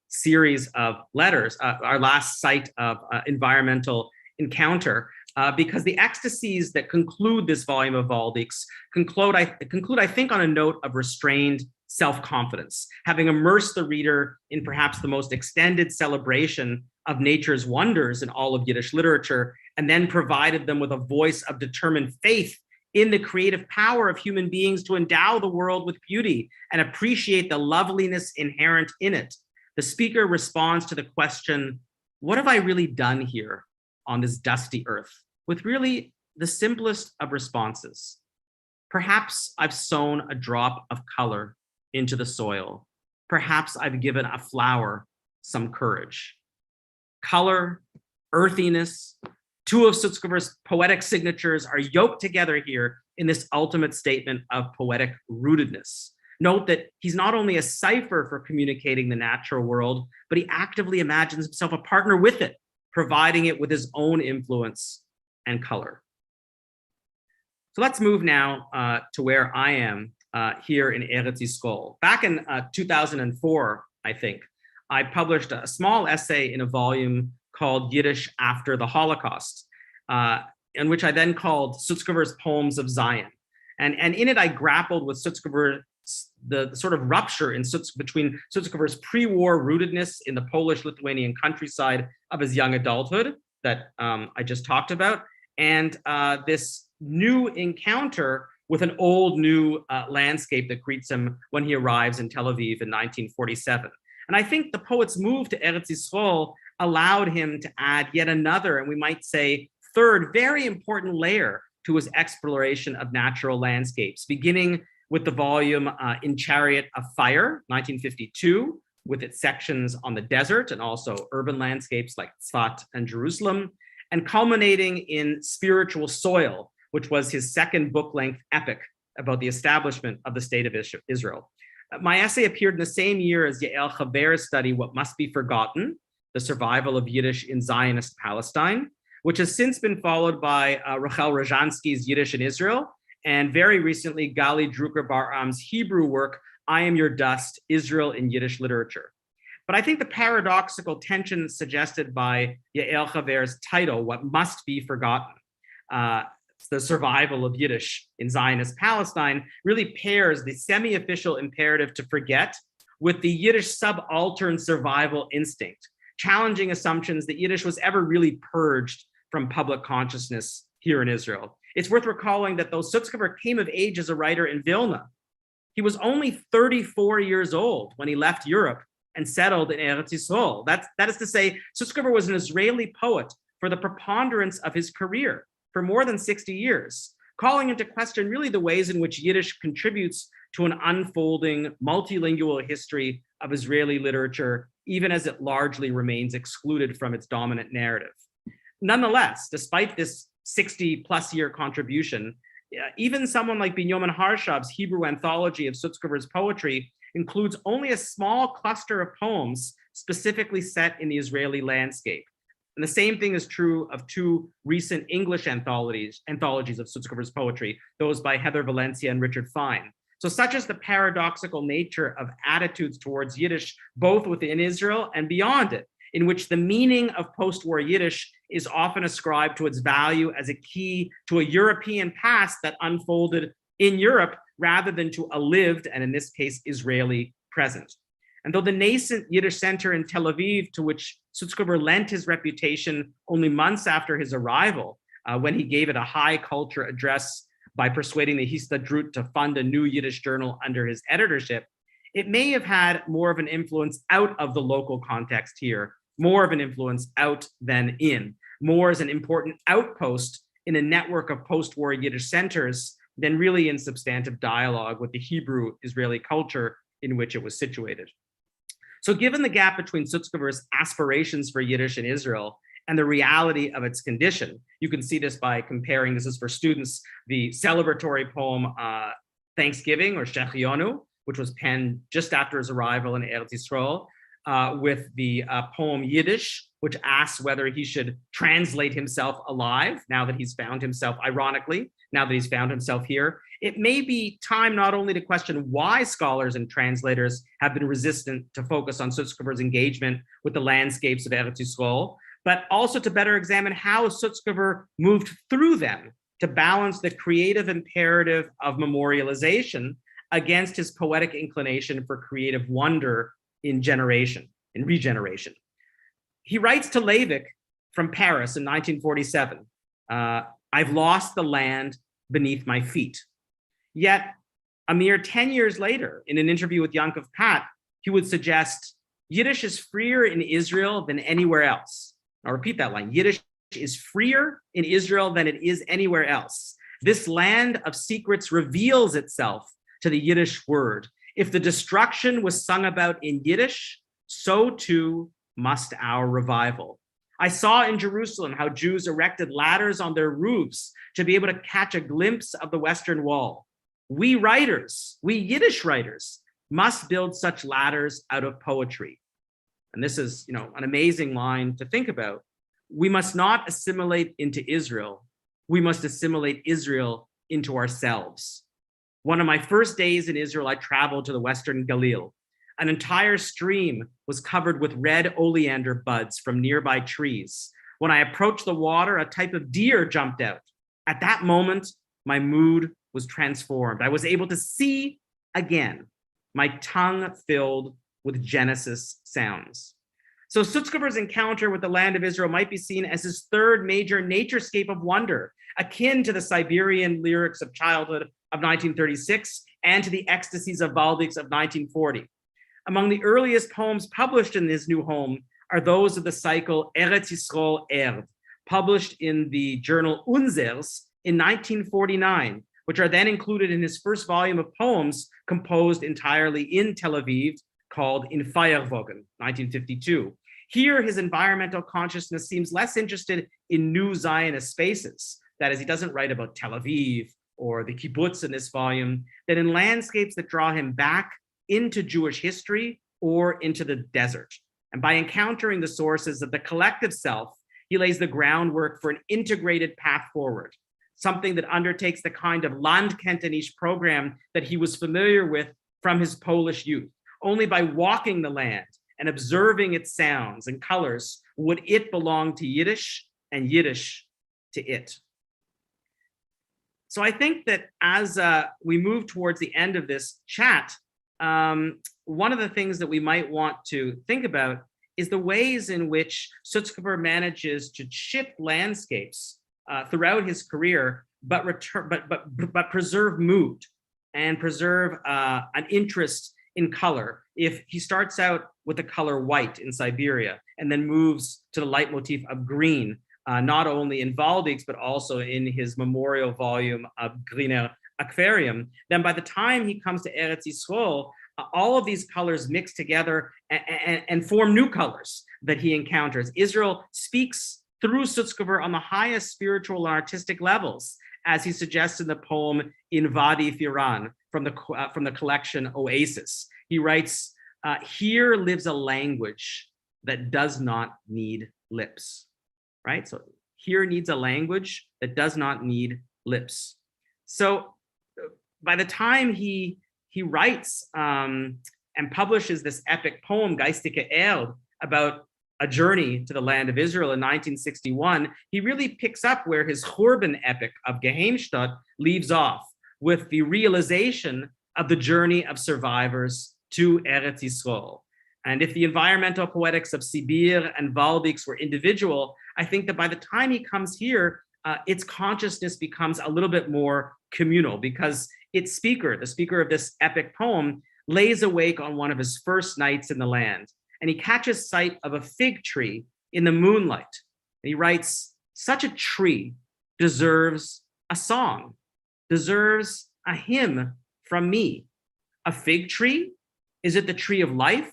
series of letters, our last site of environmental encounter, because the ecstasies that conclude this volume of Valdix conclude, I think, on a note of restrained self-confidence, having immersed the reader in perhaps the most extended celebration of nature's wonders in all of Yiddish literature, and then provided them with a voice of determined faith in the creative power of human beings to endow the world with beauty and appreciate the loveliness inherent in it. The speaker responds to the question, what have I really done here on this dusty earth? With really the simplest of responses. Perhaps I've sown a drop of color into the soil. Perhaps I've given a flower some courage. Color, earthiness, two of Sutzkever's poetic signatures are yoked together here in this ultimate statement of poetic rootedness. Note that he's not only a cipher for communicating the natural world, but he actively imagines himself a partner with it, providing it with his own influence and color. So let's move now to where I am here in Eretz Yisrael. Back in 2004, I think, I published a small essay in a volume called Yiddish After the Holocaust, in which I then called Sutzkever's Poems of Zion. And in it, I grappled with Sutzkever, the sort of rupture between Sutzkever's pre-war rootedness in the Polish-Lithuanian countryside of his young adulthood that I just talked about, and this new encounter with an old new landscape that greets him when he arrives in Tel Aviv in 1947. And I think the poet's move to Eretz Yisrael allowed him to add yet another, and we might say third, very important layer to his exploration of natural landscapes, beginning with the volume In Chariot of Fire, 1952, with its sections on the desert and also urban landscapes like Tzfat and Jerusalem, and culminating in Spiritual Soil, which was his second book-length epic about the establishment of the State of Israel. My essay appeared in the same year as Yael Chaver's study, What Must Be Forgotten, The Survival of Yiddish in Zionist Palestine, which has since been followed by Rachel Rojansky's Yiddish in Israel, and very recently, Gali Drucker-Barham's Hebrew work, I Am Your Dust, Israel in Yiddish Literature. But I think the paradoxical tension suggested by Yael Chaver's title, What Must Be Forgotten, the survival of Yiddish in Zionist Palestine, really pairs the semi-official imperative to forget with the Yiddish subaltern survival instinct, challenging assumptions that Yiddish was ever really purged from public consciousness here in Israel. It's worth recalling that though Sutzkever came of age as a writer in Vilna, he was only 34 years old when he left Europe and settled in Eretz Yisrael. That is to say, Sutzkever was an Israeli poet for the preponderance of his career for more than 60 years, calling into question really the ways in which Yiddish contributes to an unfolding multilingual history of Israeli literature, even as it largely remains excluded from its dominant narrative. Nonetheless, despite this 60-plus year contribution, even someone like Binyamin Harshav's Hebrew anthology of Sutzkever's poetry includes only a small cluster of poems specifically set in the Israeli landscape. And the same thing is true of two recent English anthologies of Sutzkever's poetry, those by Heather Valencia and Richard Fine. So such is the paradoxical nature of attitudes towards Yiddish, both within Israel and beyond it, in which the meaning of post-war Yiddish is often ascribed to its value as a key to a European past that unfolded in Europe rather than to a lived, and in this case, Israeli present. And though the nascent Yiddish center in Tel Aviv, to which Sutzkever lent his reputation only months after his arrival, when he gave it a high culture address by persuading the Histadrut to fund a new Yiddish journal under his editorship, it may have had more of an influence out of the local context here, more of an influence out than in, more as an important outpost in a network of post-war Yiddish centers than really in substantive dialogue with the Hebrew Israeli culture in which it was situated. So given the gap between Sutzkever's aspirations for Yiddish in Israel and the reality of its condition, you can see this by comparing, this is for students, the celebratory poem Thanksgiving, or Shechionu, which was penned just after his arrival in Eretz Yisrael, with the poem Yiddish, which asks whether he should translate himself alive now that he's found himself, ironically, now that he's found himself here. It may be time not only to question why scholars and translators have been resistant to focus on Sutzkever's engagement with the landscapes of Eretz Yisrael, but also to better examine how Sutzkever moved through them to balance the creative imperative of memorialization against his poetic inclination for creative wonder in regeneration. He writes to Leivik from Paris in 1947, I've lost the land beneath my feet. Yet a mere 10 years later, in an interview with Yankov Pat, he would suggest Yiddish is freer in Israel than anywhere else. I'll repeat that line. Yiddish is freer in Israel than it is anywhere else. This land of secrets reveals itself to the Yiddish word. If the destruction was sung about in Yiddish, so too must our revival. I saw in Jerusalem how Jews erected ladders on their roofs to be able to catch a glimpse of the Western Wall. We writers, we Yiddish writers, must build such ladders out of poetry. And this is, an amazing line to think about. We must not assimilate into Israel. We must assimilate Israel into ourselves. One of my first days in Israel, I traveled to the Western Galil. An entire stream was covered with red oleander buds from nearby trees. When I approached the water, a type of deer jumped out. At that moment, my mood was transformed. I was able to see again, my tongue filled with Genesis sounds. So Sutzkever's encounter with the land of Israel might be seen as his third major naturescape of wonder, akin to the Siberian lyrics of childhood of 1936 and to the ecstasies of Valdix of 1940. Among the earliest poems published in his new home are those of the cycle Eretz Yisrael Erd, published in the journal Unzers in 1949, which are then included in his first volume of poems composed entirely in Tel Aviv, called In Feierwogen, 1952. Here, his environmental consciousness seems less interested in new Zionist spaces. That is, he doesn't write about Tel Aviv or the kibbutz in this volume, than in landscapes that draw him back into Jewish history or into the desert. And by encountering the sources of the collective self, he lays the groundwork for an integrated path forward, something that undertakes the kind of Landkenntnis program that he was familiar with from his Polish youth. Only by walking the land and observing its sounds and colors would it belong to Yiddish and Yiddish to it. So I think that as we move towards the end of this chat, one of the things that we might want to think about is the ways in which Sutzkever manages to shift landscapes throughout his career, but preserve mood and preserve an interest in color. If he starts out with the color white in Siberia and then moves to the leitmotif of green, not only in Valdix, but also in his memorial volume of Grüner Aquarium, then by the time he comes to Eretz Yisrael, all of these colors mix together and form new colors that he encounters. Israel speaks through Sutzkever on the highest spiritual and artistic levels, as he suggests in the poem In Vadi Firan from the collection Oasis. He writes, here lives a language that does not need lips, right? So here needs a language that does not need lips. So by the time he writes and publishes this epic poem, Geistige Erde, about a journey to the land of Israel in 1961, he really picks up where his Churban epic of Geheimstadt leaves off, with the realization of the journey of survivors to Eretz Yisrael. And if the environmental poetics of Sibir and Valdix were individual, I think that by the time he comes here, its consciousness becomes a little bit more communal, because its speaker, the speaker of this epic poem, lays awake on one of his first nights in the land, and he catches sight of a fig tree in the moonlight. And he writes, such a tree deserves a song, deserves a hymn from me. A fig tree? Is it the tree of life,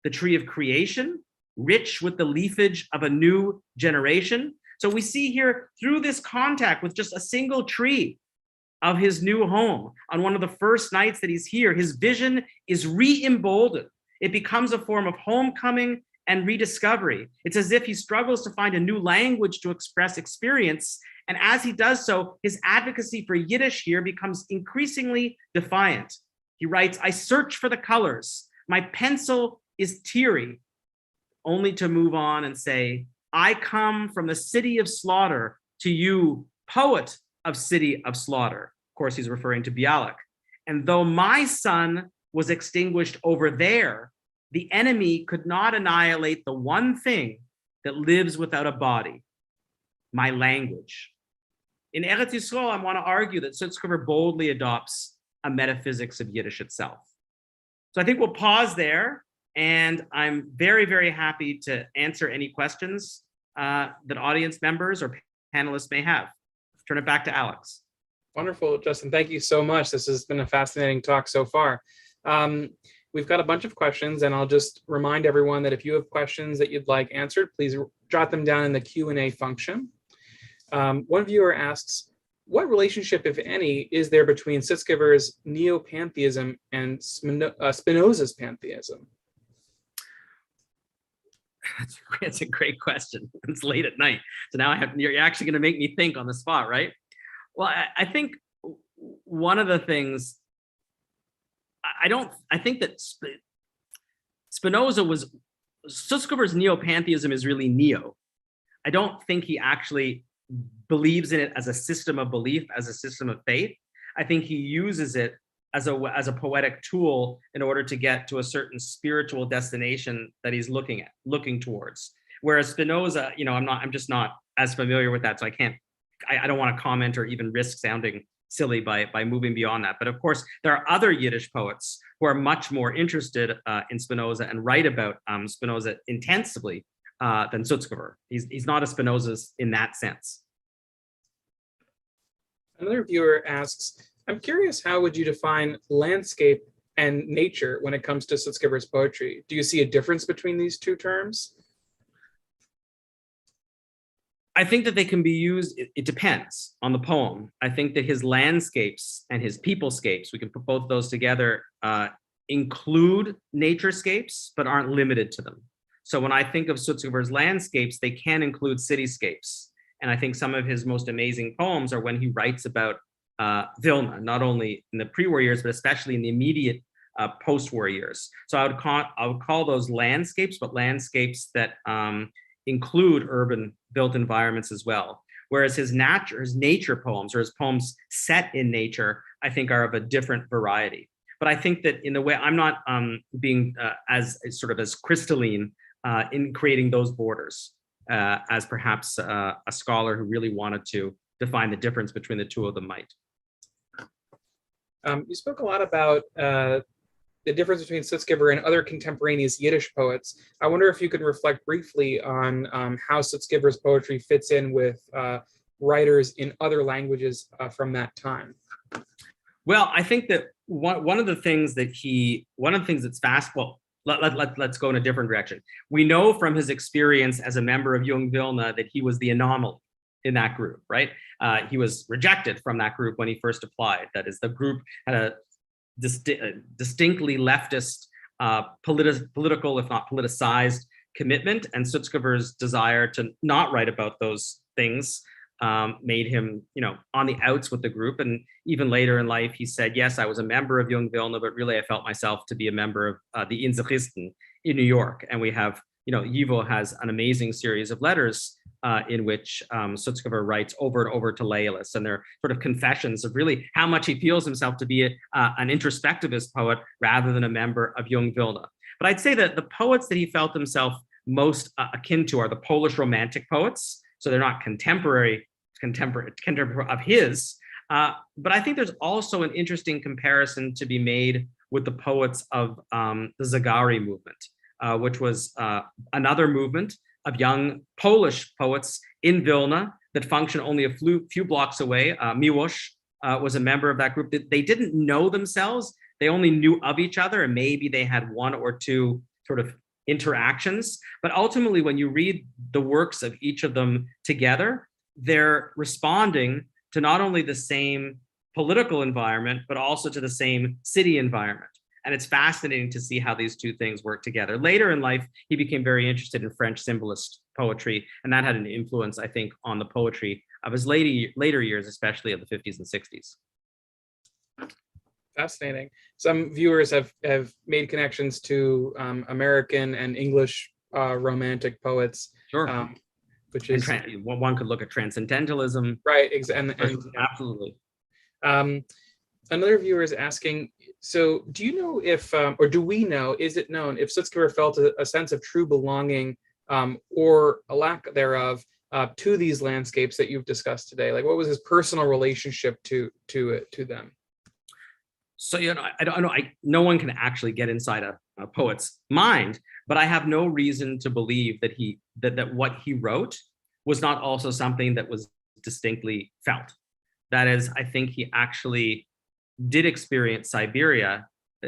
the tree of creation, rich with the leafage of a new generation? So we see here, through this contact with just a single tree of his new home, on one of the first nights that he's here, his vision is re-emboldened. It becomes a form of homecoming and rediscovery. It's as if he struggles to find a new language to express experience. And as he does so, his advocacy for Yiddish here becomes increasingly defiant. He writes, I search for the colors. My pencil is teary, only to move on and say, I come from the city of slaughter to you, poet of city of slaughter. Of course, he's referring to Bialik. And though my sun was extinguished over there, the enemy could not annihilate the one thing that lives without a body, my language. In Eretz Yisrael, I want to argue that Sutzkever boldly adopts a metaphysics of Yiddish itself. So I think we'll pause there, and I'm very, very happy to answer any questions that audience members or panelists may have. Turn it back to Alex. Wonderful, Justin. Thank you so much. This has been a fascinating talk so far. We've got a bunch of questions, and I'll just remind everyone that if you have questions that you'd like answered, please jot them down in the Q&A function. One viewer asks, what relationship, if any, is there between Sutzkever's neo-pantheism and Spinoza's pantheism? That's a great question. It's late at night, so now you're actually going to make me think on the spot, right? Well, I think one of the things, I think that Sutzkever's neo-pantheism is really neo. I don't think he actually believes in it as a system of belief, as a system of faith. I think he uses it as a poetic tool in order to get to a certain spiritual destination that he's looking towards. Whereas Spinoza, I'm just not as familiar with that, so I don't want to comment or even risk sounding silly by moving beyond that. But of course, there are other Yiddish poets who are much more interested in Spinoza and write about Spinoza intensively than Sutzkever. He's not a Spinozist in that sense. Another viewer asks, I'm curious, how would you define landscape and nature when it comes to Sutzkever's poetry? Do you see a difference between these two terms? I think that they can be used, it depends on the poem. I think that his landscapes and his peoplescapes, we can put both of those together, include naturescapes, but aren't limited to them. So when I think of Sutzkever's landscapes, they can include cityscapes. And I think some of his most amazing poems are when he writes about Vilna, not only in the pre-war years, but especially in the immediate post-war years. So I would call those landscapes, but landscapes that include urban built environments as well. Whereas his nature poems, or his poems set in nature, I think are of a different variety. But I think that in the way, I'm not being as crystalline in creating those borders as perhaps a scholar who really wanted to define the difference between the two of them might. You spoke a lot about the difference between Sutzkever and other contemporaneous Yiddish poets. I wonder if you could reflect briefly on how Sutzkever's poetry fits in with writers in other languages from that time. Well, I think that one of the things that's fast. Well, let's go in a different direction. We know from his experience as a member of Jung Vilna that he was the anomaly in that group, right? He was rejected from that group when he first applied. That is, the group had a distinctly leftist political, if not politicized, commitment, and Sutzkever's desire to not write about those things made him, on the outs with the group. And even later in life, he said, yes, I was a member of Jung Vilna, but really I felt myself to be a member of the Inzichisten in New York. And we have, Yivo has an amazing series of letters in which Sutzkever writes over and over to loyalists, and they're sort of confessions of really how much he feels himself to be an introspectivist poet rather than a member of Jung Vilna. But I'd say that the poets that he felt himself most akin to are the Polish Romantic poets. So they're not contemporary of his. But I think there's also an interesting comparison to be made with the poets of the Zagari movement, which was another movement of young Polish poets in Vilna that functioned only a few blocks away. Miłosz was a member of that group. They didn't know themselves. They only knew of each other, and maybe they had one or two sort of interactions. But ultimately, when you read the works of each of them together, they're responding to not only the same political environment, but also to the same city environment. And it's fascinating to see how these two things work together. Later in life, he became very interested in French symbolist poetry, and that had an influence, I think, on the poetry of his later years, especially of the 50s and 60s. Fascinating. Some viewers have made connections to American and English Romantic poets. Sure. Which is one could look at transcendentalism. Right. And absolutely. Another viewer is asking, so do you know if, or do we know, is it known if Sutzkever felt a sense of true belonging or a lack thereof to these landscapes that you've discussed today? Like, what was his personal relationship to them? So, I don't know. No one can actually get inside a poet's mind, but I have no reason to believe that that what he wrote was not also something that was distinctly felt. That is, I think he actually did experience Siberia.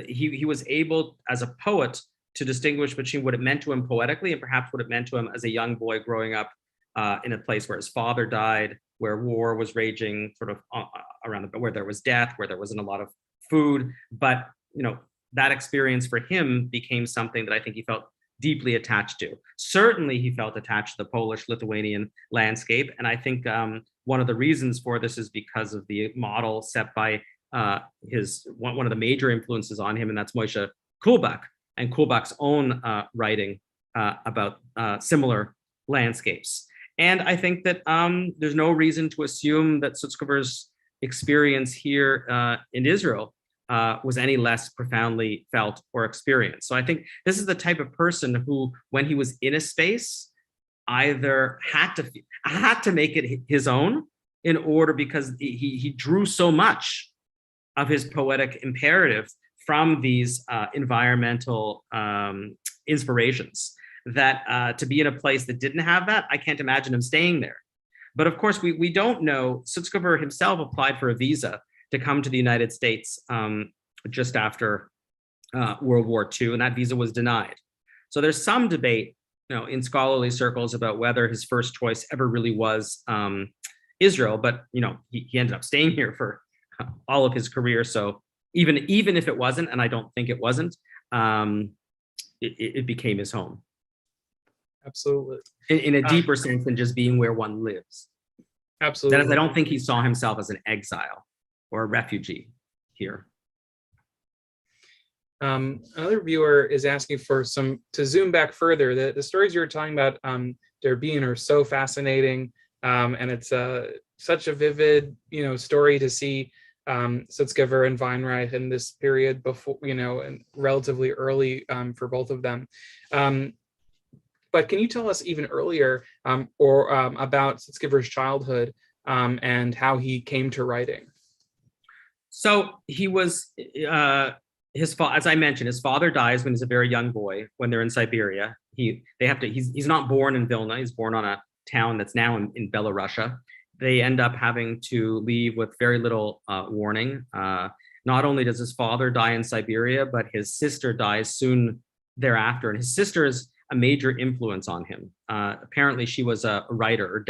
He was able, as a poet, to distinguish between what it meant to him poetically and perhaps what it meant to him as a young boy growing up in a place where his father died, where war was raging, sort of where there was death, where there wasn't a lot of food. But that experience for him became something that I think he felt deeply attached to. Certainly he felt attached to the Polish-Lithuanian landscape, and I think one of the reasons for this is because of the model set by one of the major influences on him, and that's Moshe Kulbak, and Kulbak's own writing about similar landscapes. And I think that there's no reason to assume that Sutzkever's experience here in Israel was any less profoundly felt or experienced. So I think this is the type of person who, when he was in a space, either had to make it his own in order, because he drew so much of his poetic imperative from these environmental inspirations that to be in a place that didn't have that, I can't imagine him staying there. But of course, we don't know. Sutzkever himself applied for a visa to come to the United States just after World War II, and that visa was denied. So there's some debate, in scholarly circles about whether his first choice ever really was Israel. But he ended up staying here for all of his career. So even if it wasn't, and I don't think it wasn't, it became his home Absolutely. in a deeper sense than just being where one lives. That is, I Absolutely. don't think he saw himself as an exile or a refugee here. Another viewer is asking for to zoom back further. The stories you were talking about, Der Bean, are so fascinating, and it's such a vivid, story to see Sutzkever and Weinreich in this period before, and relatively early for both of them. But can you tell us even earlier about Sutzkever's childhood and how he came to writing? So he was, as I mentioned, his father dies when he's a very young boy, when they're in Siberia. He's not born in Vilna. He's born on a town that's now in Belarusia. They end up having to leave with very little warning. Not only does his father die in Siberia, but his sister dies soon thereafter. And his sister is a major influence on him. Apparently she was a writer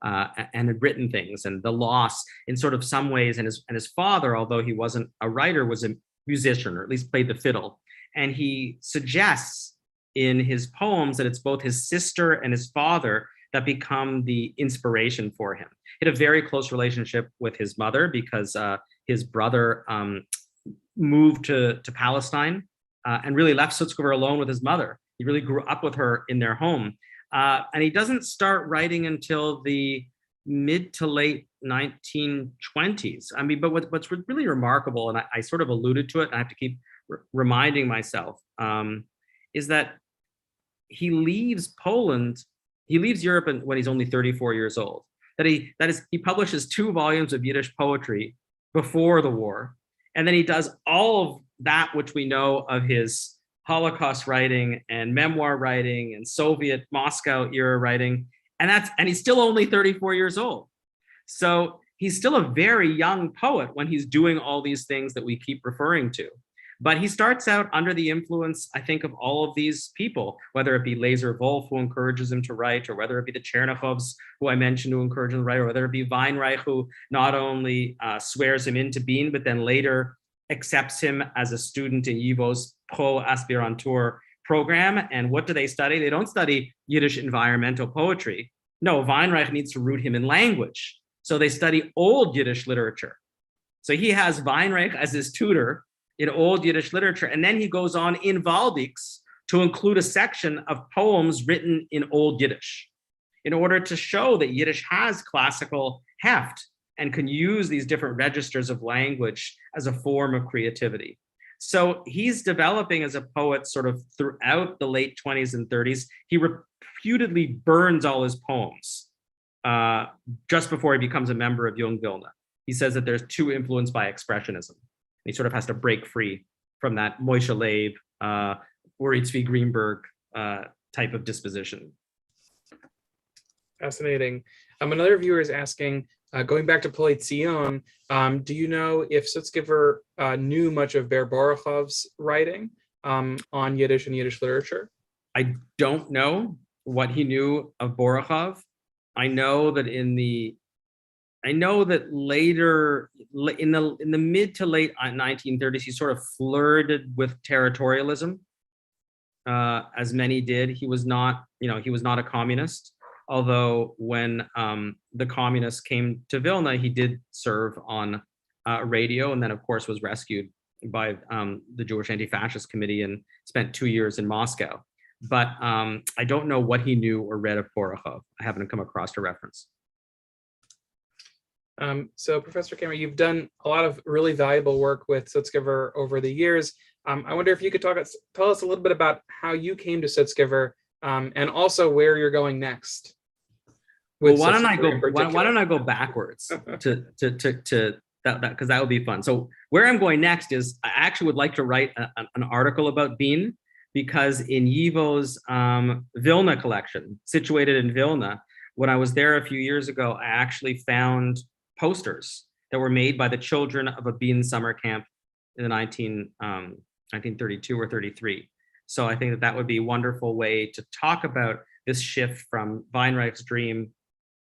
and had written things, and the loss in sort of some ways, and his father, although he wasn't a writer, was a musician, or at least played the fiddle. And he suggests in his poems that it's both his sister and his father that become the inspiration for him. He had a very close relationship with his mother because his brother moved to Palestine and really left Sutzkever alone with his mother. He really grew up with her in their home. And he doesn't start writing until the mid to late 1920s. I mean, but what's really remarkable, and I sort of alluded to it, and I have to keep reminding myself, is that he leaves Poland, he leaves Europe when he's only 34 years old. He publishes 2 volumes of Yiddish poetry before the war. And then he does all of that which we know of his Holocaust writing and memoir writing and Soviet Moscow era writing. And he's still only 34 years old. So he's still a very young poet when he's doing all these things that we keep referring to. But he starts out under the influence, I think, of all of these people, whether it be Lazer Wolf, who encourages him to write, or whether it be the Chernichovs, who I mentioned, who encourage him to write, or whether it be Weinreich, who not only swears him into being, but then later accepts him as a student in YIVO's Pro Aspirantur program. And what do they study? They don't study Yiddish environmental poetry. No, Weinreich needs to root him in language. So they study Old Yiddish literature. So he has Weinreich as his tutor in Old Yiddish literature. And then he goes on in Valdix to include a section of poems written in Old Yiddish in order to show that Yiddish has classical heft and can use these different registers of language as a form of creativity. So he's developing as a poet sort of throughout the late 20s and 30s. He reputedly burns all his poems just before he becomes a member of Jung Vilna. He says that there's too influenced by expressionism. He sort of has to break free from that Moshe Leib, Uri Tzvi Greenberg type of disposition. Fascinating. Another viewer is asking, going back to Polei Zion, do you know if Sutzkever knew much of Ber Borochov's writing on Yiddish and Yiddish literature? I don't know what he knew of Borochov. I know that later in the mid to late 1930s, he sort of flirted with territorialism, as many did. He was not a communist. Although when the communists came to Vilna, he did serve on radio, and then of course was rescued by the Jewish Anti-Fascist Committee and spent 2 years in Moscow. But I don't know what he knew or read of Borochov. I haven't come across a reference. So Professor Cammy, you've done a lot of really valuable work with Sutzkever over the years. I wonder if you could tell us a little bit about how you came to Sutzkever and also where you're going next. Well, why don't I go backwards to that, because that would be fun. So where I'm going next is I actually would like to write an article about Bean, because in YIVO's Vilna collection, situated in Vilna, when I was there a few years ago, I actually found posters that were made by the children of a Bean summer camp in the 1932 or 33. So I think that would be a wonderful way to talk about this shift from Weinreich's dream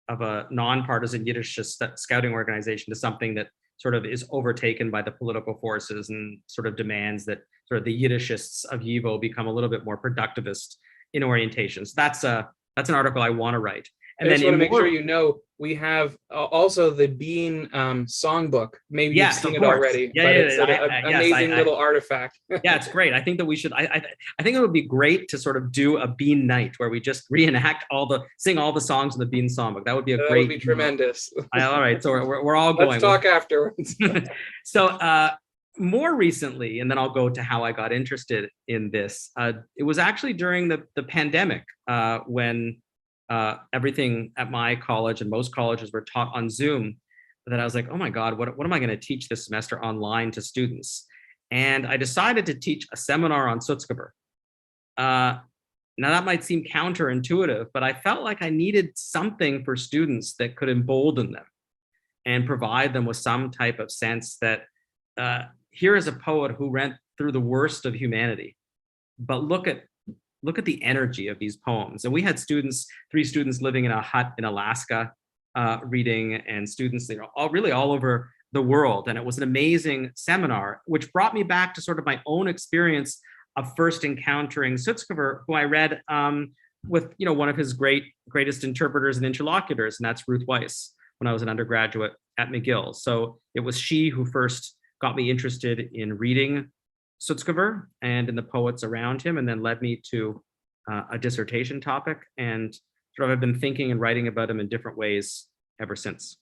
of a nonpartisan Yiddish scouting organization to something that sort of is overtaken by the political forces and sort of demands that sort of the Yiddishists of YIVO become a little bit more productivist in orientations. That's an article I want to write. And I just then want to make sure you know we have also the Bean songbook. Maybe you've yes, seen of it course. already, Yeah, but yeah, it's an yes, amazing little artifact. yeah, it's great. I think that we should. I think it would be great to sort of do a Bean night where we just reenact sing all the songs in the Bean songbook. That would be a That great. would be tremendous. All right, so we're all going. Let's talk afterwards. So more recently, and then I'll go to how I got interested in this. It was actually during the pandemic when everything at my college and most colleges were taught on Zoom, that I was like, oh my God, what am I going to teach this semester online to students? And I decided to teach a seminar on Sutzkever. Now that might seem counterintuitive, but I felt like I needed something for students that could embolden them and provide them with some type of sense that here is a poet who went through the worst of humanity, but look at the energy of these poems. And we had three students living in a hut in Alaska reading, and students, all over the world. And it was an amazing seminar, which brought me back to sort of my own experience of first encountering Sutzkever, who I read with one of his greatest interpreters and interlocutors, and that's Ruth Weiss, when I was an undergraduate at McGill. So it was she who first got me interested in reading Sutzkever and in the poets around him, and then led me to a dissertation topic, and sort of I've been thinking and writing about him in different ways ever since.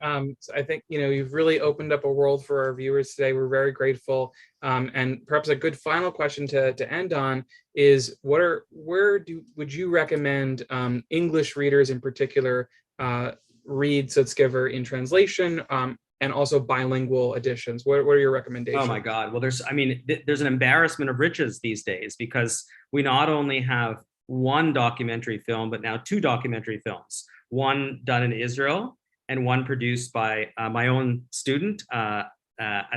So I think you've really opened up a world for our viewers today. We're very grateful. And perhaps a good final question to end on is would you recommend English readers in particular read Sutzkever in translation and also bilingual editions? What are your recommendations? Oh my God. Well, there's an embarrassment of riches these days, because we not only have one documentary film, but now two documentary films, one done in Israel and one produced by my own student at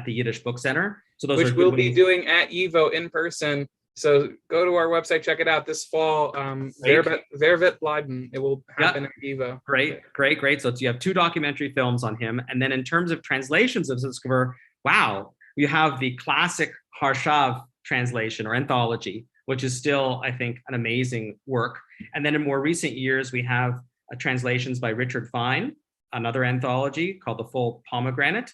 the Yiddish Book Center. So those which we'll be doing at YIVO in person. So go to our website, check it out this fall. Vervet Bleiben. It will happen at YIVO. Great. So you have two documentary films on him. And then in terms of translations of Sutzkever, wow, you have the classic Harshav translation or anthology, which is still, I think, an amazing work. And then in more recent years, we have translations by Richard Fine, another anthology called The Full Pomegranate.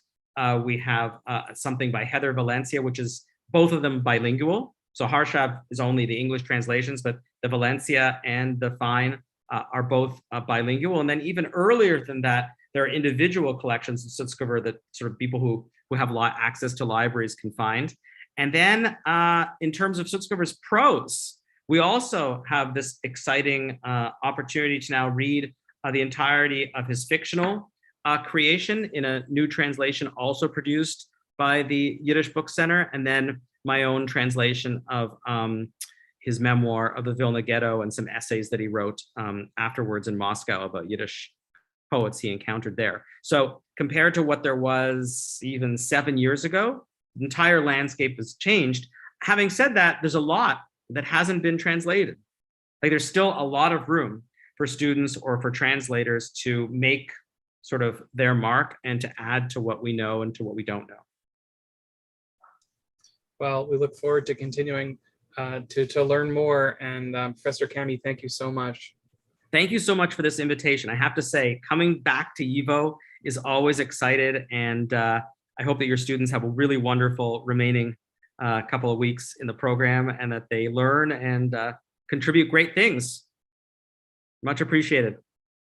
We have something by Heather Valencia, which is both of them bilingual. So Harshav is only the English translations, but the Valencia and the Fine are both bilingual. And then even earlier than that, there are individual collections of Sutzkever that sort of people who have access to libraries can find. And then in terms of Sutzkever's prose, we also have this exciting opportunity to now read the entirety of his fictional creation in a new translation also produced by the Yiddish Book Center, and then my own translation of his memoir of the Vilna Ghetto and some essays that he wrote afterwards in Moscow about Yiddish poets he encountered there. So compared to what there was even 7 years ago, the entire landscape has changed. Having said that, there's a lot that hasn't been translated. Like there's still a lot of room for students or for translators to make sort of their mark and to add to what we know and to what we don't know. Well, we look forward to continuing to learn more. And Professor Cammy, thank you so much. Thank you so much for this invitation. I have to say, coming back to YIVO is always excited, and I hope that your students have a really wonderful remaining couple of weeks in the program, and that they learn and contribute great things. Much appreciated.